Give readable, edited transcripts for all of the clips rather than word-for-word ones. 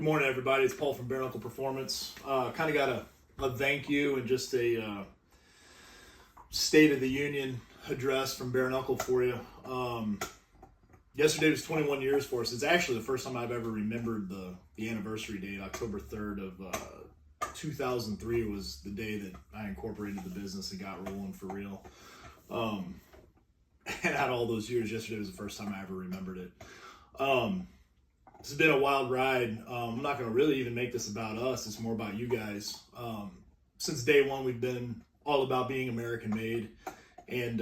Good morning, everybody. It's Paul from Bare Knuckle Performance. Kind of got a thank you and just a State of the Union address from Bare Knuckle for you. Yesterday was 21 years for us. It's actually the first time I've ever remembered the anniversary date. October 3rd of 2003 was the day that I incorporated the business and got rolling for real. And out of all those years, yesterday was the first time I ever remembered it. This has been a wild ride. I'm not going to really even make this about us. It's more about you guys. Since day one, we've been all about being American made. And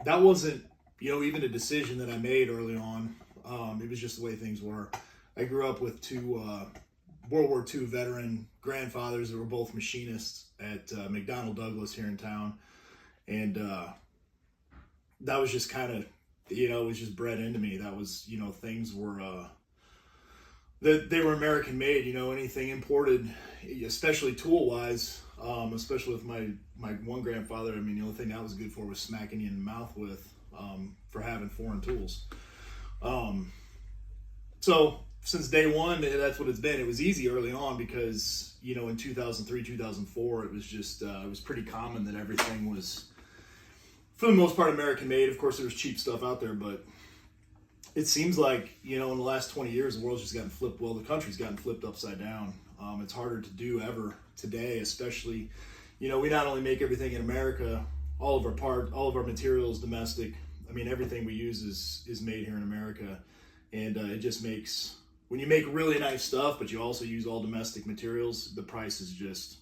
that wasn't, even a decision that I made early on. It was just the way things were. I grew up with two World War II veteran grandfathers that were both machinists at McDonnell Douglas here in town. And that was just kind of, it was just bred into me. That was, things were... They were American made, anything imported, especially tool wise, especially with my one grandfather. I mean, the only thing that was good for was smacking you in the mouth with, for having foreign tools. So since day one, that's what it's been. It was easy early on because, in 2003, 2004, it was just, it was pretty common that everything was, for the most part, American made. Of course, there was cheap stuff out there, but it seems like, in the last 20 years, the world's just gotten flipped. Well, the country's gotten flipped upside down. It's harder to do ever today, especially, we not only make everything in America, all of our materials domestic. I mean, everything we use is made here in America. And it just makes, when you make really nice stuff, but you also use all domestic materials, the price is just,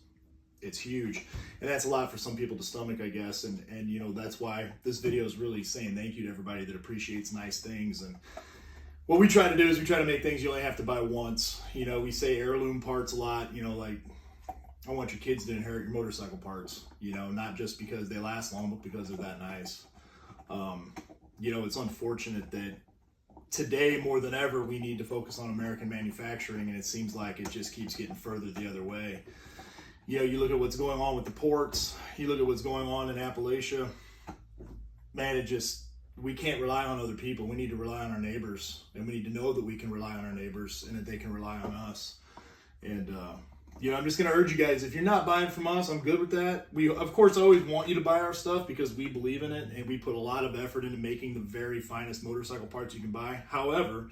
it's huge. And that's a lot for some people to stomach, I guess. And that's why this video is really saying thank you to everybody that appreciates nice things. And what we try to do is we try to make things you only have to buy once. We say heirloom parts a lot, like I want your kids to inherit your motorcycle parts, not just because they last long, but because they're that nice. It's unfortunate that today more than ever, we need to focus on American manufacturing. And it seems like it just keeps getting further the other way. You look at what's going on with the ports, you look at what's going on in Appalachia, man, we can't rely on other people. We need to rely on our neighbors, and we need to know that we can rely on our neighbors and that they can rely on us. And, I'm just going to urge you guys, if you're not buying from us, I'm good with that. We, of course, always want you to buy our stuff because we believe in it, and we put a lot of effort into making the very finest motorcycle parts you can buy. However,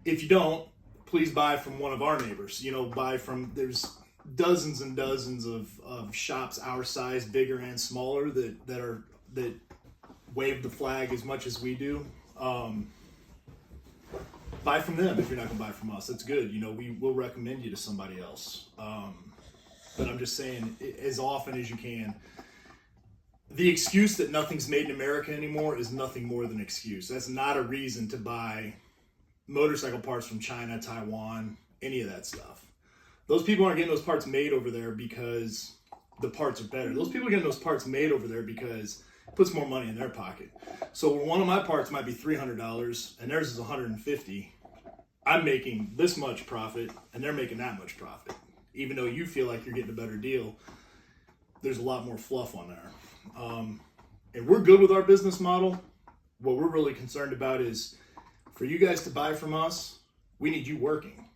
if you don't, please buy from one of our neighbors. There's dozens and dozens of shops our size, bigger and smaller, that wave the flag as much as we do. Buy from them if you're not going to buy from us. That's good. We will recommend you to somebody else. But I'm just saying, as often as you can, the excuse that nothing's made in America anymore is nothing more than an excuse. That's not a reason to buy motorcycle parts from China, Taiwan, any of that stuff. Those people aren't getting those parts made over there because the parts are better. Those people are getting those parts made over there because it puts more money in their pocket. So one of my parts might be $300 and theirs is $150. I'm making this much profit and they're making that much profit. Even though you feel like you're getting a better deal, there's a lot more fluff on there. And we're good with our business model. What we're really concerned about is for you guys to buy from us, we need you working.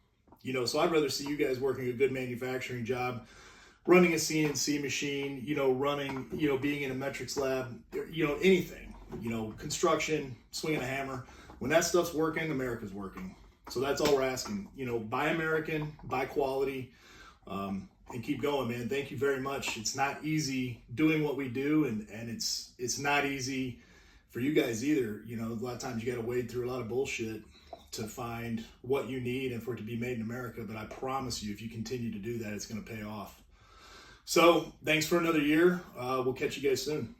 So I'd rather see you guys working a good manufacturing job, running a CNC machine, being in a metrics lab, anything, construction, swinging a hammer. When that stuff's working, America's working. So that's all we're asking. Buy American, buy quality, and keep going, man. Thank you very much. It's not easy doing what we do, and it's not easy for you guys either. A lot of times you got to wade through a lot of bullshit to find what you need and for it to be made in America. But I promise you, if you continue to do that, it's going to pay off. So thanks for another year. We'll catch you guys soon.